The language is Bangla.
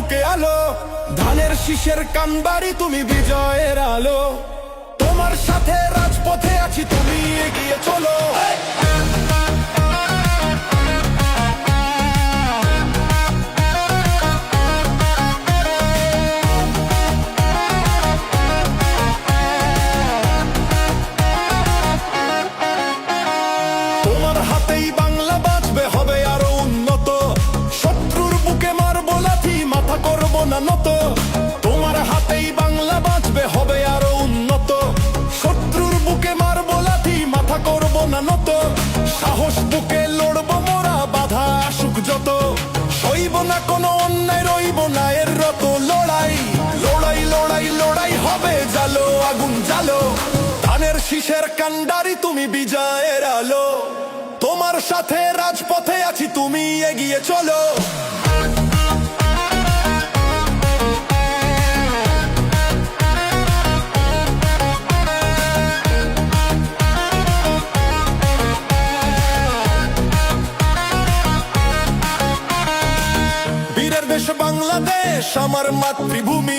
বুকে আলো। ধানের শীষের কান্ডারি তুমি বিজয়ের আলো। তোমার সাথে রাজপথে আছি, তুমি এগিয়ে চলো। তোমার হাতেই বাংলা বাঁচবে, হবে আরো উন্নত। শত্রুর বুকে মারবো লাথি, মাথা করবো না নত। তোমার হাতেই বাংলা বাঁচবে, হবে আরো উন্নত। শত্রুর বুকে মারবো লাথি, মাথা করবো না নত। সাহস বুকে লড়বো মোরা, বাধা আসুক যত। সইব না কোনো অন্যায়, রইব না এর রত। লড়াই লড়াই লড়াই লড়াই হবে, জালো আগুন জালো। ধানের শীষের কান্ডারি তুমি বিজয়ের আলো। তোমার সাথে রাজপথে আছি, তুমি এগিয়ে চলো। বীরের দেশ বাংলাদেশ, আমার মাতৃভূমি।